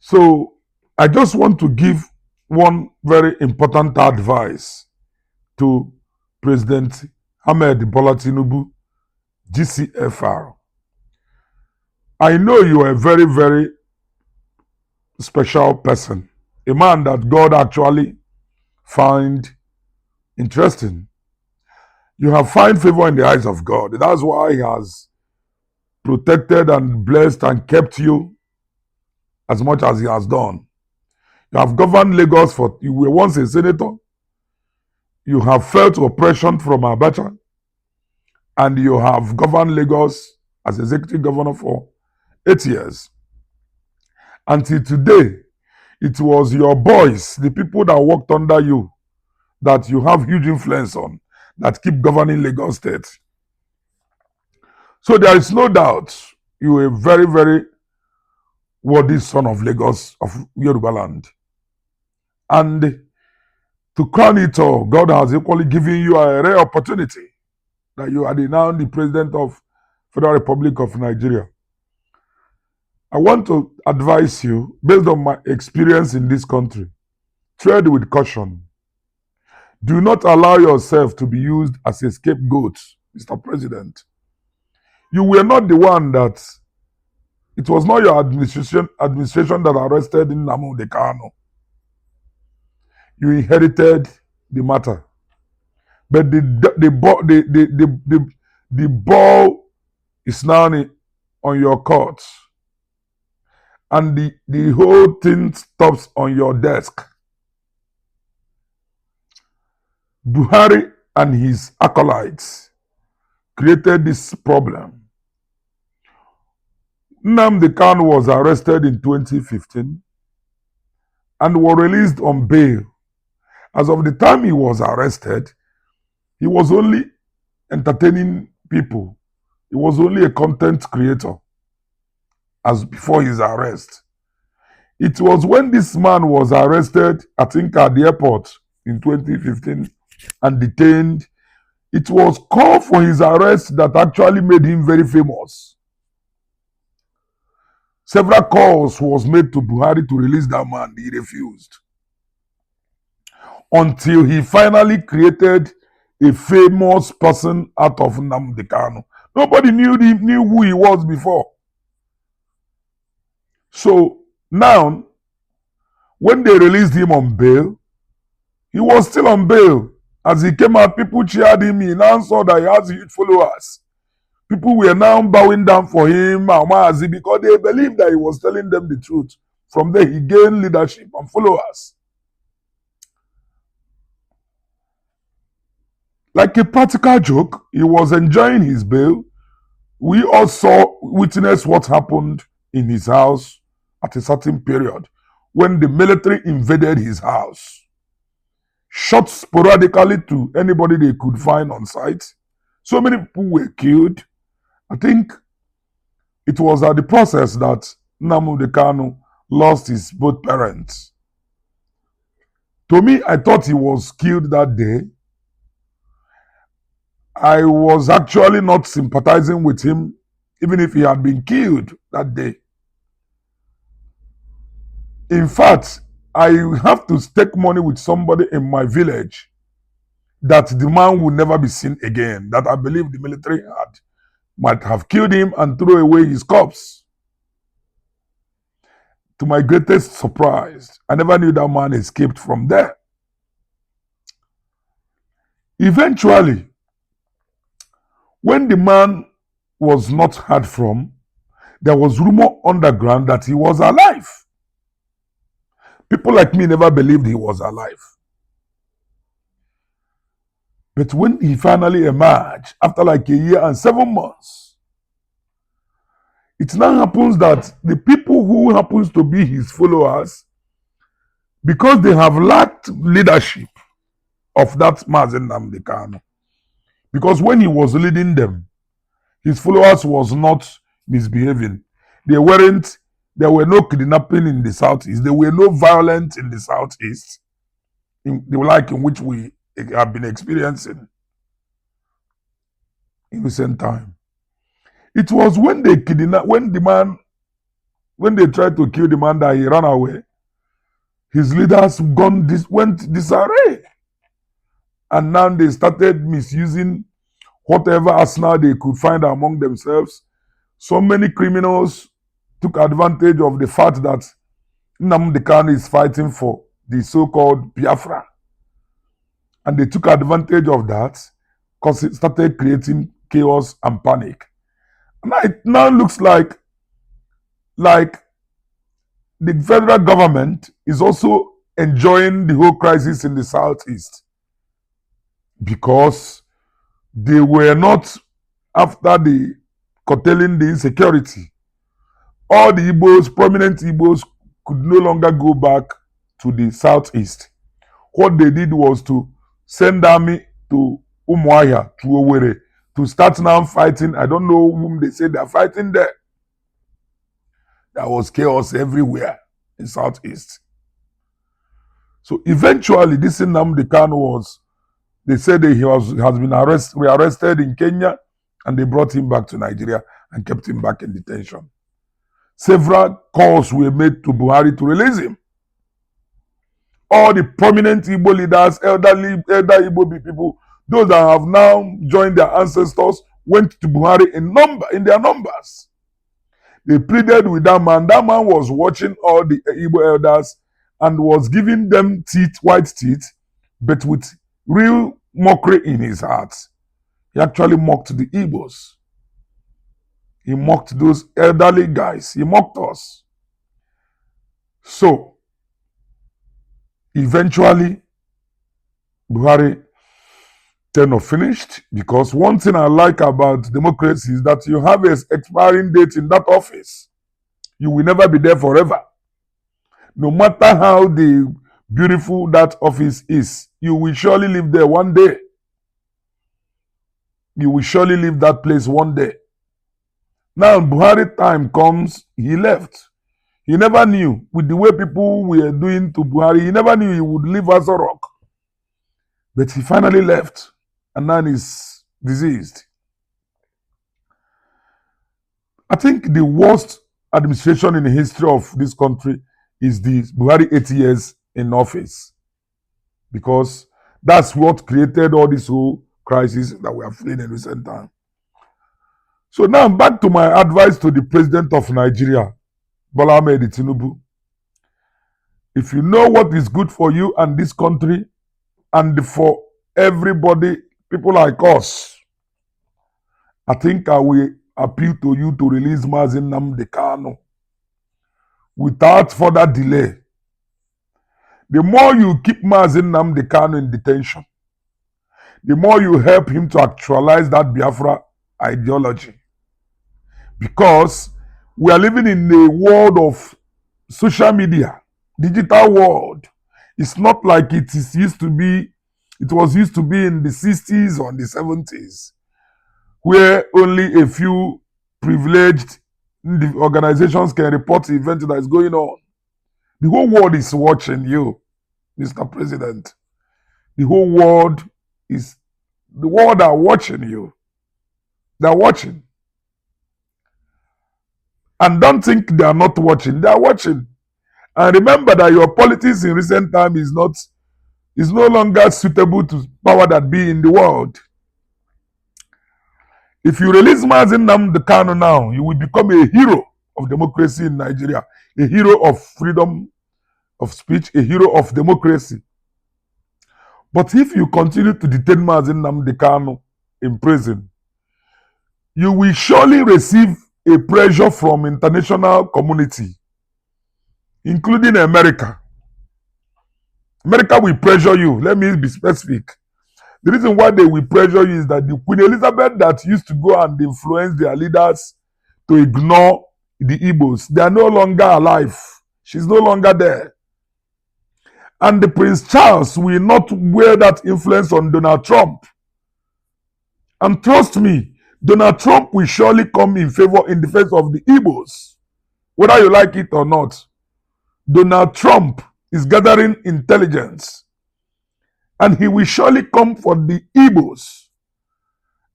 So I just want to give one very important advice to President Ahmed Bola Tinubu, GCFR. I know you are a very, very special person, a man that God actually find interesting. You have found favor in the eyes of God. That's why He has protected and blessed and kept you as much as He has done. You have governed Lagos for, you were once a senator. You have felt oppression from Abacha, and you have governed Lagos as executive governor for 8 years. Until today, it was your boys, the people that worked under you, that you have huge influence on, that keep governing Lagos State. So there is no doubt you are a very, very worthy son of Lagos, of Yoruba land. And to crown it all, God has equally given you a rare opportunity that you are now the president of Federal Republic of Nigeria. I want to advise you, based on my experience in this country, tread with caution. Do not allow yourself to be used as a scapegoat, Mr. President. You were not the one that, it was not your administration that arrested Nnamdi Kanu. You inherited the matter. But the ball is now on your court. And the whole thing stops on your desk. Buhari and his acolytes created this problem. Nnamdi Kanu was arrested in 2015 and was released on bail. As of the time he was arrested, he was only entertaining people. He was only a content creator as before his arrest. It was when this man was arrested, I think at the airport in 2015 and detained, it was call for his arrest that actually made him very famous. Several calls was made to Buhari to release that man. He refused. Until he finally created a famous person out of Nnamdi Kanu. Nobody knew who he was before. So now, when they released him on bail, he was still on bail. As he came out, people cheered him. He now saw that he has huge followers. People were now bowing down for him, because they believed that he was telling them the truth. From there, he gained leadership and followers. Like a practical joke, he was enjoying his bail. We also witnessed what happened in his house at a certain period when the military invaded his house. Shot sporadically to anybody they could find on site. So many people were killed. I think it was at the process that Nnamdi Kanu lost his both parents. To me, I thought he was killed that day. I was actually not sympathizing with him, even if he had been killed that day. In fact, I have to stake money with somebody in my village that the man will never be seen again, that I believe the military might have killed him and threw away his corpse. To my greatest surprise, I never knew that man escaped from there. Eventually, when the man was not heard from, there was rumor underground that he was alive. People like me never believed he was alive. But when he finally emerged, after like a year and 7 months, it now happens that the people who happens to be his followers, because they have lacked leadership of that Mazen Nnamdi Kanu, because when he was leading them, his followers was not misbehaving. There were no kidnapping in the southeast. There were no violence in the southeast, in which we have been experiencing in recent time. It was when the man when they tried to kill the man that he ran away, his leaders went disarray. And now they started misusing whatever arsenal they could find among themselves. So many criminals took advantage of the fact that Nnamdi Kanu is fighting for the so-called Biafra. And they took advantage of that because it started creating chaos and panic. Now it now looks like the federal government is also enjoying the whole crisis in the southeast because they were not, after the curtailing the insecurity, all the Igbos, prominent Igbos, could no longer go back to the southeast. What they did was to send army to Umuahia, to Owerri, to start now fighting. I don't know whom they say they are fighting there. There was chaos everywhere in southeast. So eventually, this Nnamdi Kanu was, they said that has been rearrested in Kenya, and they brought him back to Nigeria and kept him back in detention. Several calls were made to Buhari to release him. All the prominent Igbo leaders, elder Igbo people, those that have now joined their ancestors, went to Buhari in their numbers. They pleaded with that man. That man was watching all the Igbo elders and was giving them teeth, white teeth, but with real mockery in his heart. He actually mocked the Igbos. He mocked those elderly guys. He mocked us. So, eventually, Buhari tenure finished, because one thing I like about democracy is that you have an expiring date in that office. You will never be there forever. No matter how beautiful that office is, you will surely live there one day. You will surely leave that place one day. Now, Buhari time comes, he left. He never knew, with the way people were doing to Buhari, he never knew he would leave as a rock. But he finally left, and now he's diseased. I think the worst administration in the history of this country is the Buhari 8 years in office, because that's what created all this whole crisis that we have seen in recent time. So now back to my advice to the president of Nigeria, Bola Ahmed Tinubu. If you know what is good for you and this country and for everybody, people like us, I think I will appeal to you to release Mazi Nnamdi Kanu without further delay. The more you keep Mazi Nnamdi Kanu in detention, the more you help him to actualize that Biafra ideology. Because we are living in a world of social media, digital world. It's not like it was used to be in the 60s or the 70s, where only a few privileged organizations can report the event that is going on. The whole world is watching you, Mr. President. The whole world are watching you. They're watching. And don't think they are not watching. They are watching. And remember that your politics in recent time is no longer suitable to power that be in the world. If you release Mazi Nnamdi Kanu now, you will become a hero of democracy in Nigeria, a hero of freedom of speech, a hero of democracy. But if you continue to detain Mazi Nnamdi Kanu in prison, you will surely receive a pressure from international community, including America. America will pressure you. Let me be specific. The reason why they will pressure you is that the Queen Elizabeth that used to go and influence their leaders to ignore the Igbos, they are no longer alive. She's no longer there. And the Prince Charles will not wear that influence on Donald Trump. And trust me, Donald Trump will surely come in defense of the Igbos, whether you like it or not. Donald Trump is gathering intelligence, and he will surely come for the Igbos.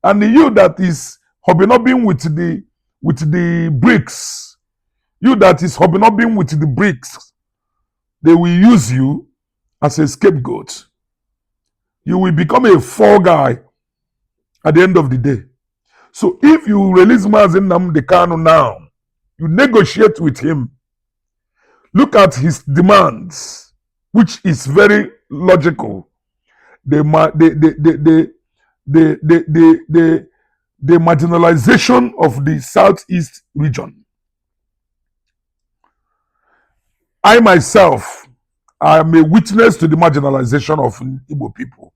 And you that is hobnobbing with the BRICS, You that is hobnobbing with the bricks, they will use you as a scapegoat. You will become a fall guy at the end of the day. So if you release Mazi Nnamdi Kanu now, you negotiate with him. Look at his demands, which is very logical. The marginalization of the southeast region. I myself, I am a witness to the marginalization of Igbo people.